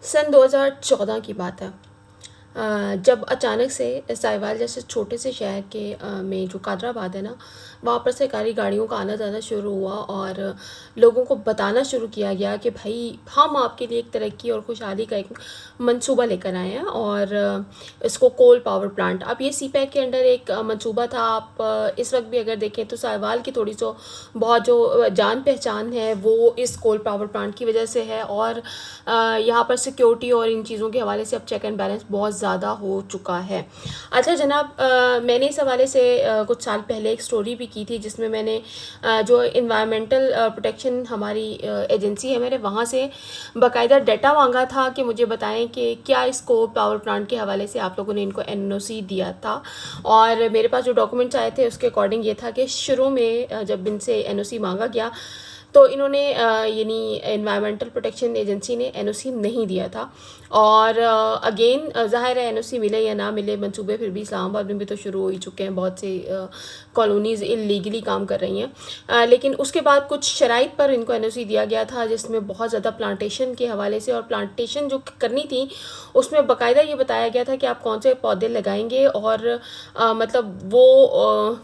सन 2014 की बात है। जब अचानक से साहिवाल जैसे छोटे से शहर के में जो कादराबाद है ना, वहाँ पर सरकारी गाड़ियों का आना जाना शुरू हुआ और लोगों को बताना शुरू किया गया कि भाई हम आपके लिए एक तरक्की और खुशहाली का एक मंसूबा लेकर आए हैं और इसको कोल पावर प्लांट। अब ये सीपैक के अंडर एक मंसूबा था। आप इस वक्त भी अगर देखें तो साहिवाल की थोड़ी सो बहुत जो जान पहचान है वो इस कोल पावर प्लांट की वजह से है और यहाँ पर सिक्योरिटी और इन चीज़ों के हवाले से अब चेक एंड बैलेंस बहुत ज़्यादा हो चुका है। अच्छा जनाब, मैंने इस हवाले से कुछ साल पहले एक स्टोरी भी की थी जिसमें मैंने जो इन्वायरमेंटल प्रोटेक्शन हमारी एजेंसी है, मैंने वहाँ से बाकायदा डाटा मांगा था कि मुझे बताएं कि क्या इसको पावर प्लांट के हवाले से आप लोगों ने इनको एनओसी दिया था। और मेरे पास जो डॉक्यूमेंट्स आए थे उसके अकॉर्डिंग ये था कि शुरू में जब इनसे एनओसी मांगा गया तो इन्होंने यानी एनवायरमेंटल प्रोटेक्शन एजेंसी ने एनओसी नहीं दिया था। और अगेन ज़ाहिर है एनओसी मिले या ना मिले, मंसूबे फिर भी इस्लामाबाद में भी तो शुरू हो ही चुके हैं, बहुत सी कॉलोनीज़ इलीगली काम कर रही हैं। लेकिन उसके बाद कुछ शराइत पर इनको एनओसी दिया गया था जिसमें बहुत ज़्यादा प्लांटेशन के हवाले से, और प्लांटेशन जो करनी थी उसमें बाकायदा ये बताया गया था कि आप कौन से पौधे लगाएंगे और मतलब वो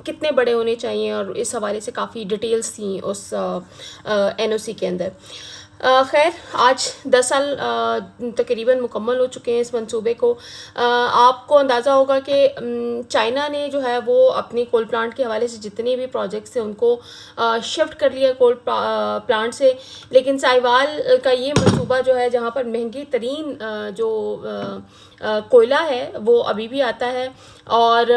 कितने बड़े होने चाहिए, और इस हवाले से काफ़ी डिटेल्स थी उस एनओसी के अंदर। खैर आज 10 साल तकरीबन मुकम्मल हो चुके हैं इस मंसूबे को। आपको अंदाज़ा होगा कि चाइना ने जो है वो अपनी कोल प्लांट के हवाले से जितने भी प्रोजेक्ट्स थे उनको शिफ्ट कर लिया कोल प्लांट से, लेकिन साहिवाल का ये मंसूबा जो है जहाँ पर महंगी तरीन जो कोयला है वो अभी भी आता है। और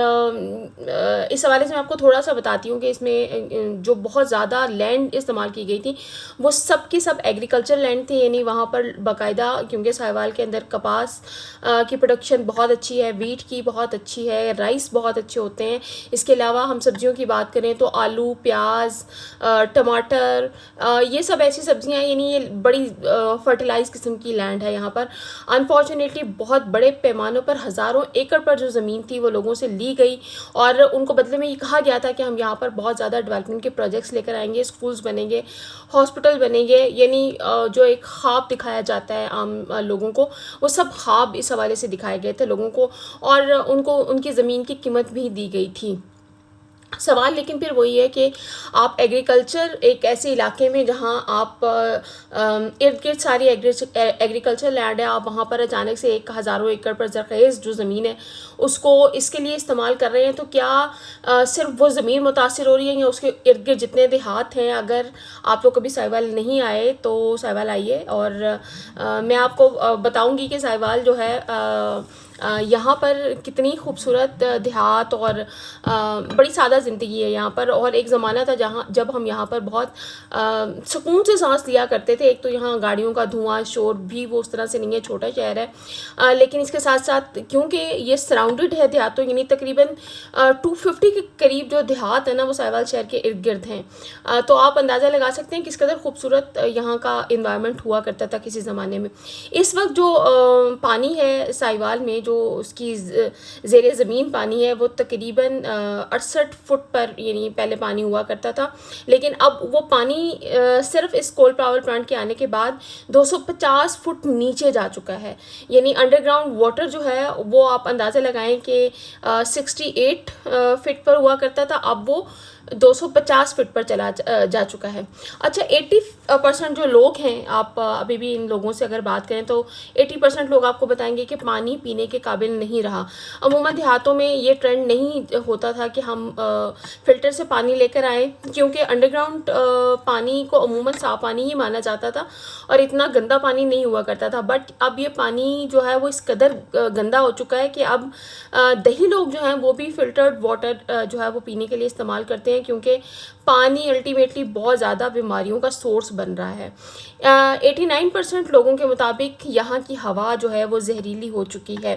इस हवाले से मैं आपको थोड़ा सा बताती हूँ कि इसमें जो बहुत ज़्यादा लैंड इस्तेमाल की गई थी वो सब की सब एग्रीकल्चर लैंड थी, यानी वहाँ पर बाकायदा, क्योंकि साहिवाल के अंदर कपास की प्रोडक्शन बहुत अच्छी है, वीट की बहुत अच्छी है, राइस बहुत अच्छे होते हैं। इसके अलावा हम सब्जियों की बात करें तो आलू, प्याज, टमाटर, ये सब ऐसी सब्जियाँ, यानी ये बड़ी फर्टिलाइज किस्म की लैंड है यहाँ पर। अनफॉर्चुनेटली बहुत बड़े पैमानों पर हज़ारों एकड़ पर जो ज़मीन थी वो लोगों से ली गई और उनको बदले में ये कहा गया था कि हम यहाँ पर बहुत ज़्यादा डेवलपमेंट के प्रोजेक्ट्स लेकर आएंगे, स्कूल्स बनेंगे, हॉस्पिटल बनेंगे, यानी जो एक ख्वाब दिखाया जाता है आम लोगों को, वो सब ख्वाब इस हवाले से दिखाए गए थे लोगों को, और उनको उनकी ज़मीन की कीमत भी दी गई थी। सवाल लेकिन फिर वही है कि आप एग्रीकल्चर एक ऐसे इलाके में जहाँ आप इर्द गिर्द सारी एग्रीकल्चर लैंड है, आप वहाँ पर अचानक से एक हज़ारों एकड़ पर ज़रख़ेज़ जो ज़मीन है उसको इसके लिए इस्तेमाल कर रहे हैं, तो क्या सिर्फ वो ज़मीन मुतासिर हो रही है या उसके इर्द गिर्द जितने देहात हैं? अगर आप लोग कभी साहिवाल नहीं आए तो साहिवाल आइए और मैं आपको बताऊँगी कि साहिवाल जो है यहाँ पर कितनी खूबसूरत देहात और बड़ी सादा ज़िंदगी है यहाँ पर। और एक ज़माना था जहाँ जब हम यहाँ पर बहुत सुकून से सांस लिया करते थे। एक तो यहाँ गाड़ियों का धुआं शोर भी वो उस तरह से नहीं है, छोटा शहर है, लेकिन इसके साथ साथ क्योंकि ये सराउंडेड है देहातों, यानी तकरीबन 250 के करीब जो देहात है ना वो साहिवाल शहर के इर्द गिर्द हैं। तो आप अंदाज़ा लगा सकते हैं किस कदर खूबसूरत यहाँ का इन्वायरमेंट हुआ करता था किसी ज़माने में। इस वक्त जो पानी है साहिवाल में, जो उसकी ज़ेरे ज़मीन पानी है वो तकरीबन 68 फुट पर यानी पहले पानी हुआ करता था, लेकिन अब वो पानी सिर्फ इस कोल पावर प्लांट के आने के बाद 250 फुट नीचे जा चुका है। यानी अंडरग्राउंड वाटर जो है वो आप अंदाज़ा लगाएं कि 68 फीट पर हुआ करता था, अब वो 250 फीट पर चला जा चुका है। अच्छा 80% जो लोग हैं, आप अभी भी इन लोगों से अगर बात करें तो 80% लोग आपको बताएंगे कि पानी पीने के काबिल नहीं रहा। अमूमन देहातों में ये ट्रेंड नहीं होता था कि हम फ़िल्टर से पानी लेकर आएँ, क्योंकि अंडरग्राउंड पानी को अमूमन साफ़ पानी ही माना जाता था और इतना गंदा पानी नहीं हुआ करता था। बट अब ये पानी जो है वो इस कदर गंदा हो चुका है कि अब दही लोग जो हैं वो भी फ़िल्टर्ड वाटर जो है वो पीने के लिए इस्तेमाल करते हैं, क्योंकि पानी अल्टीमेटली बहुत ज़्यादा बीमारियों का सोर्स बन रहा है। 89% लोगों के मुताबिक यहाँ की हवा जो है वो जहरीली हो चुकी है,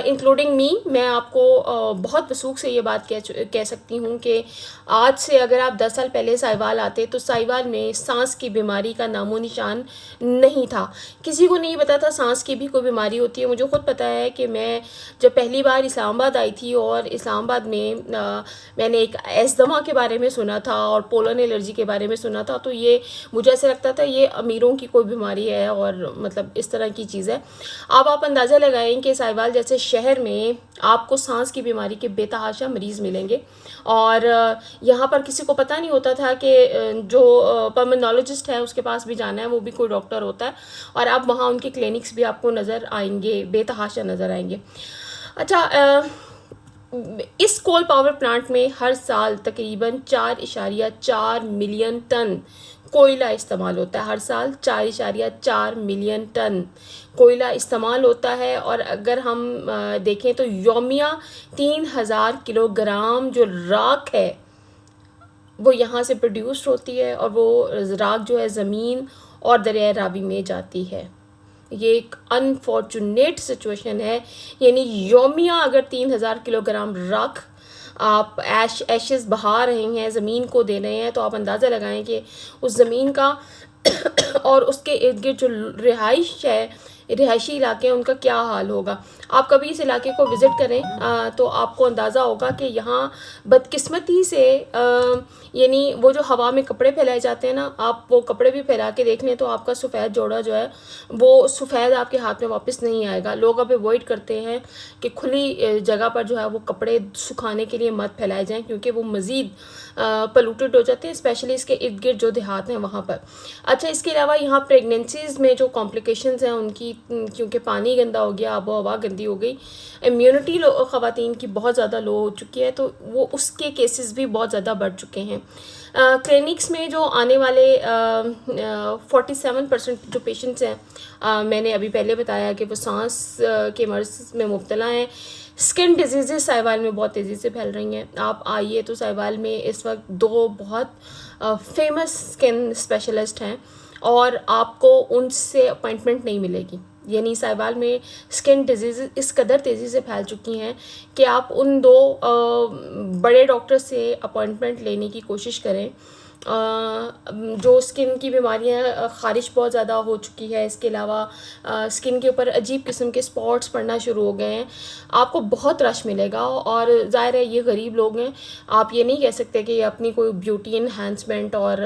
इंक्लूडिंग मी। मैं आपको बहुत वसूख से ये बात कह सकती हूँ कि आज से अगर आप 10 साल पहले साहिवाल आते तो साहिवाल में सांस की बीमारी का नामो निशान नहीं था। किसी को नहीं पता था सांस की भी कोई बीमारी होती है। मुझे खुद पता है कि मैं जब पहली बार इस्लामाबाद आई थी और इस्लामाबाद में मैंने एक एस्दमा के बारे में सुना था और पोलन एलर्जी के बारे में सुना था, तो ये मुझे ऐसा लगता था ये अमीरों की कोई बीमारी है और मतलब इस तरह की चीज़ है। अब आप अंदाज़ा लगाएं कि साहिवाल जैसे शहर में आपको सांस की बीमारी के बेतहाशा मरीज़ मिलेंगे और यहाँ पर किसी को पता नहीं होता था कि जो पल्मोनोलॉजिस्ट है उसके पास भी जाना है, वो भी कोई डॉक्टर होता है, और अब वहाँ उनके क्लिनिक्स भी आपको नज़र आएंगे, बेतहाशा नज़र आएंगे। अच्छा, इस कोल पावर प्लांट में हर साल तकरीबन 4.4 मिलियन टन कोयला इस्तेमाल होता है। हर साल 4.4 मिलियन टन कोयला इस्तेमाल होता है, और अगर हम देखें तो यौमिया 3000 किलोग्राम जो राख है वो यहाँ से प्रोड्यूस होती है, और वो राख जो है ज़मीन और दरिया रावी में जाती है। ये एक अनफॉर्चुनेट सिचुएशन है, यानी यौमिया अगर 3000 किलोग्राम राख आप एशेस बहा रहे हैं, ज़मीन को दे रहे हैं, तो आप अंदाज़ा लगाएं कि उस ज़मीन का और उसके इर्द गिर्द जो रिहायशी इलाके हैं उनका क्या हाल होगा। आप कभी इस इलाके को विज़िट करें तो आपको अंदाज़ा होगा कि यहाँ बदकिस्मती से यानी वो जो हवा में कपड़े फैलाए जाते हैं ना, आप वो कपड़े भी फैला के देख लें तो आपका सफ़ेद जोड़ा जो है वो सफ़ेद आपके हाथ में वापस नहीं आएगा। लोग अब अवॉइड करते हैं कि खुली जगह पर जो है वो कपड़े सुखाने के लिए मत फैलाए जाएँ, क्योंकि वो मज़ीद पोल्यूटेड हो जाते हैं, स्पेशली इसके इर्द गिर्द जो देहात हैं वहाँ पर। अच्छा, इसके अलावा यहाँ प्रेगनेंसीज़ में जो कॉम्प्लिकेशंस हैं उनकी, क्योंकि पानी गंदा हो गया, आबो हवा गंदी हो गई, इम्यूनिटी ख़वातीन की बहुत ज़्यादा लो हो चुकी है, तो वो उसके केसेस भी बहुत ज़्यादा बढ़ चुके हैं। क्लिनिक्स में जो आने वाले 47% जो पेशेंट्स हैं, मैंने अभी पहले बताया कि वो सांस के मर्ज़ में मुब्तला हैं। स्किन डिजीज़ साहिवाल में बहुत तेज़ी से फैल रही हैं। आप आइए तो साहिवाल में इस वक्त 2 बहुत फेमस स्किन स्पेशलिस्ट हैं और आपको उनसे अपॉइंटमेंट नहीं मिलेगी। यानी साहिवाल में स्किन डिजीज़ इस कदर तेज़ी से फैल चुकी हैं कि आप उन 2 बड़े डॉक्टर से अपॉइंटमेंट लेने की कोशिश करें। जो स्किन की बीमारियां, ख़ारिश बहुत ज़्यादा हो चुकी है, इसके अलावा स्किन के ऊपर अजीब किस्म के स्पॉट्स पड़ना शुरू हो गए हैं, आपको बहुत रश मिलेगा। और ज़ाहिर है ये गरीब लोग हैं, आप ये नहीं कह सकते कि ये अपनी कोई ब्यूटी इन्हांसमेंट और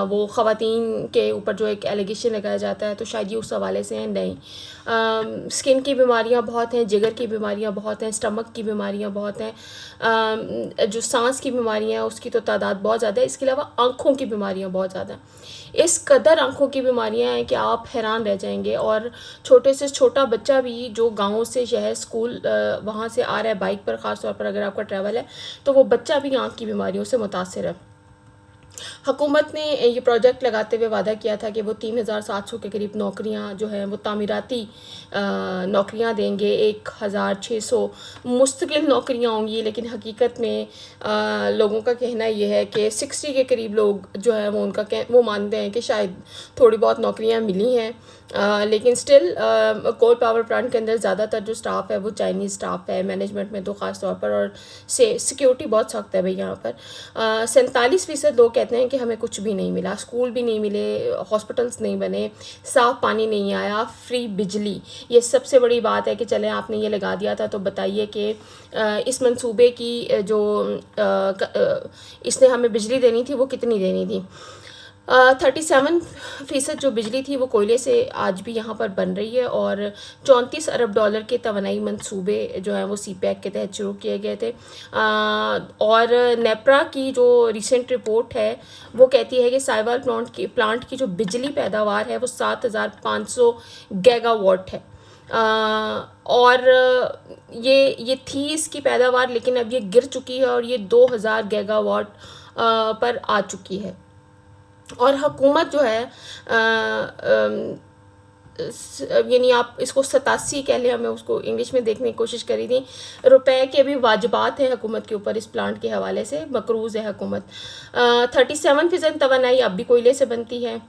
वो ख़वातीन के ऊपर जो एक एलिगेशन लगाया जाता है तो शायद ये उस हवाले से हैं, नहीं। स्किन की बीमारियां बहुत हैं, जिगर की बीमारियां बहुत हैं, स्टमक की बीमारियां बहुत हैं, जो सांस की बीमारियां हैं उसकी तो तादाद बहुत ज़्यादा है। इसके अलावा आँखों की बीमारियां बहुत ज़्यादा हैं। इस कदर आँखों की बीमारियां हैं कि आप हैरान रह जाएंगे। और छोटे से छोटा बच्चा भी जो गाँव से शहर स्कूल वहाँ से आ रहा है बाइक पर, ख़ास तौर पर अगर आपका ट्रैवल है, तो वो बच्चा भी आँख की बीमारियों से मुतासिर है। हुकूमत ने ये प्रोजेक्ट लगाते हुए वादा किया था कि वो 3700 के करीब नौकरियां जो हैं वो तामीराती नौकरियां देंगे, 1600 मुस्तकिल नौकरियां होंगी, लेकिन हकीकत में लोगों का कहना ये है कि 60 के करीब लोग जो है वो मानते हैं कि शायद थोड़ी बहुत नौकरियां मिली हैं, लेकिन स्टिल कोल पावर प्लांट के अंदर ज़्यादातर जो स्टाफ है वो चाइनीज़ स्टाफ है, मैनेजमेंट में तो ख़ास तौर पर, और सिक्योरिटी बहुत सख्त है भाई यहाँ पर। 47% लोग कहते हैं कि हमें कुछ भी नहीं मिला, स्कूल भी नहीं मिले, हॉस्पिटल्स नहीं बने, साफ़ पानी नहीं आया, फ्री बिजली। ये सबसे बड़ी बात है कि चलें आपने ये लगा दिया था तो बताइए कि इस मंसूबे की जो इसने हमें बिजली देनी थी वो कितनी देनी थी। 37% जो बिजली थी वो कोयले से आज भी यहाँ पर बन रही है, और 34 अरब डॉलर के तवानाई मंसूबे जो हैं वो CPEC के तहत शुरू किए गए थे। और नेपरा की जो रिसेंट रिपोर्ट है वो कहती है कि साहिवाल प्लांट की जो बिजली पैदावार है वो 7500 गीगावाट है। और ये थी इसकी पैदावार, लेकिन अब ये गिर चुकी है और ये 2000 गीगावाट पर आ चुकी है। और हुकूमत जो है यानी आप इसको 87 कह लें, हमें उसको इंग्लिश में देखने की कोशिश करी थी, रुपए के भी वाजिबात हैं हुकूमत के ऊपर इस प्लांट के हवाले से, मकरूज़ है हुकूमत। 37% तवानाई अब भी कोयले से बनती है,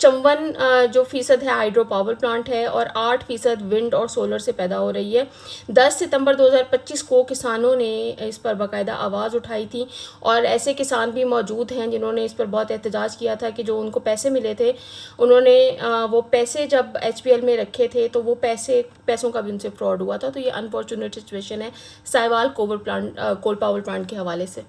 54 जो फ़ीसद है हाइड्रो पावर प्लांट है, और 8% विंड और सोलर से पैदा हो रही है। 10 सितंबर 2025 को किसानों ने इस पर बाकायदा आवाज़ उठाई थी, और ऐसे किसान भी मौजूद हैं जिन्होंने इस पर बहुत एहतजाज किया था कि जो उनको पैसे मिले थे, उन्होंने वो पैसे जब HPL में रखे थे तो वो पैसों का भी उनसे फ्रॉड हुआ था। तो ये अनफॉर्चुनेट सिचुएशन है साहिवाल कोल पावर प्लांट के हवाले से।